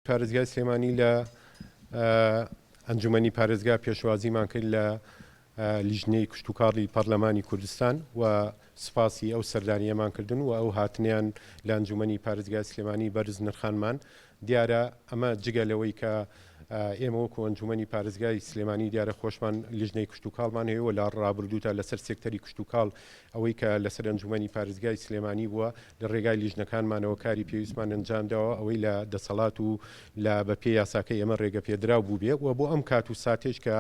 پارێزگای سلێمانی لە ئەنجومەنی پارێزگا پێشوازیمان کرد لە لیژنەی کشتتوکاڵی پەرلەمانی کوردستان و سپاسی ئەو سەردانیەمان کردن و ئەو هاتنیان لە ئەنجومەنی پارێزگای سلێمانی بەرز نرخانمان دیارە ئەمە جگە لەوەی کە ئێمە وەکو ئەنجومەنی پارێزگای سلێمانی دیارە خۆشمان لیژنەی کشتتوکاڵمان هەیەوە لە ڕابردووتە لەسەر سێکتەری کشتتوکاڵ ئەوەی کە لەسەر ئەنجومەنی پارێزگای سلێمانی بووە لە ڕێگای لیژنەکانمانەوە کاری پێویستمان ئەنجامداوە ئەوەی لە دەسەڵات و لە بەپێ یاساکەی ئەمە ڕێگە پێدراو بوو بێ و بۆ ئەم کات و ساتێش کە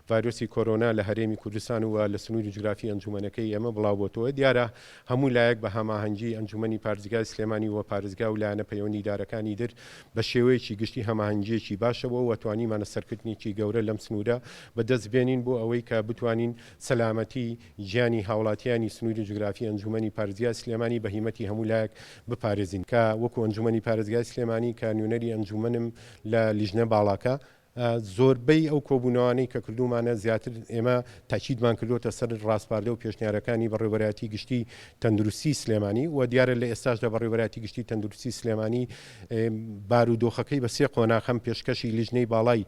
ڤایرۆسی کۆرۆنا لە هەرێمی کوردستان و لە سنووری جوگرافی ئەنجومەنەکەی ئێمە بڵاو بۆتەوە دیارە هەموو لایەک بە هەماهەنگی ئەنجومەنی پارێزگای سلێمانی و پارێزگا و لایەنە پەیوەندیدارەکانی در بە شێوەیەکی گشتی هەماهەنگیەکی باشەوە و توانیمانە سەرکردنیی گەورە لەم سنوورە بەدەست بێنین بۆ ئەوەی کە بتوانین سەلامەتی ژیانی هاوڵاتیانی سنووری جوگرافی ئەنجومەنی پارێزگای سلێمانی بە هیمەتی هەموو لایەک بپارێزین کە وەکو ئەنجومەنی پارێزگای سلێمانی کانیونەری ئەنجومەنم لە لیژنە باڵاکە زۆربەی ئەو کۆبوونەوانەی کە کردومانە زیاتر ئێمە تاکیدمان کردوتە سەر ڕاستپاردە و پێشنیارەکانی بەڕێوەبەرایەتی گشتی تەندروستی سلێمانی و دیارە لە ئێستاشدا بەڕێوەبەرایەتی گشتی تەندروستی سلێمانی بارودۆخەکەی بە سێ قۆناغ پێشکەشی لیژنەی باڵای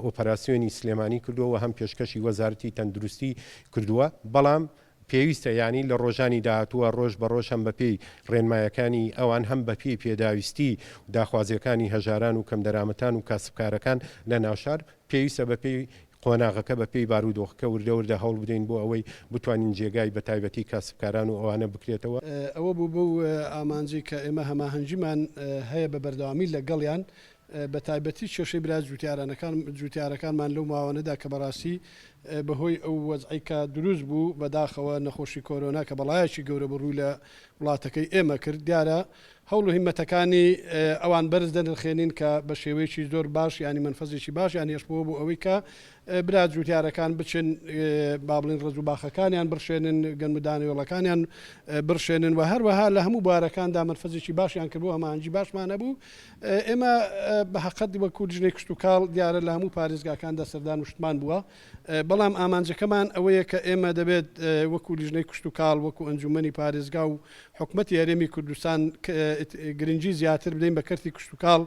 ئۆپەراسیۆنی سلێمانی کردووە و هەم پێشکەشی وەزارەتی تەندروستی کردووە بەڵام پێویستە ینی لە ڕۆژانی داهاتووە ڕۆژ بە ڕۆژ هەم بەپێی ڕێنمایەکانی ئەوان هەم بەپێی پێداویستی داخوازیەکانی هەژاران و کەم دەرامەتان و کاسبکارەکان لە ناوشار پێویستە بەپێی قۆناغەکە بەپێی بارودۆخەکە وردە وردە هەوڵ بدەین بۆ ئەوەی بتوانین جێگای بە تایبەتی کاسبکاران و ئەوانە بکرێتەوە ئەوە بوو بۆ ئامانجی کە ئێمە هەماهەنگیمان هەیە بە بەردەوامی لەگەڵیان بە تایبەتی کێشەی برا جوتیارەکانمان لەو ماوانەدا کە بەڕاستی بەهۆی ئەو وەزعیکە دروست بوو بەداخەوە نەخۆشی کۆرۆنا کە بەڵایەکی گەورە بڕووی لە وڵاتەکەی ئێمە کرد دیارە هەوڵ و هیمەتەکانی ئەوان بەرز دەنرخێنین کە بە شێوەیەکی زۆر باش ینی منفەزێکی باش یان هێشتبووە بۆ ئەوەی کە برا جوتیارەکان بچن با بڵین ڕێز و باخەکانیان بڕشێنن گەنمدانەوەڵەکانیان بڕشێنن و هەروەها لە هەموو بارەکاندا منفەزێکی باشیان کردبوو ئەمانجی باشمان نەبوو ئێمە بە حەقەت وەکو لیژنەی کشتتوکاڵ دیارە لە هەموو پارێزگاکاندا سەردان وشتمان بووە بەڵام ئامانجەکەمان ئەوەیە کە ئێمە دەبێت وەکو لیژنەی کشتتوکاڵ وەکو ئەنجومەنی پارێزگا و حکوومەتی هەرێمی کوردستان گرنگی زیاتر بدەین بە کەرتی کشتتوکاڵ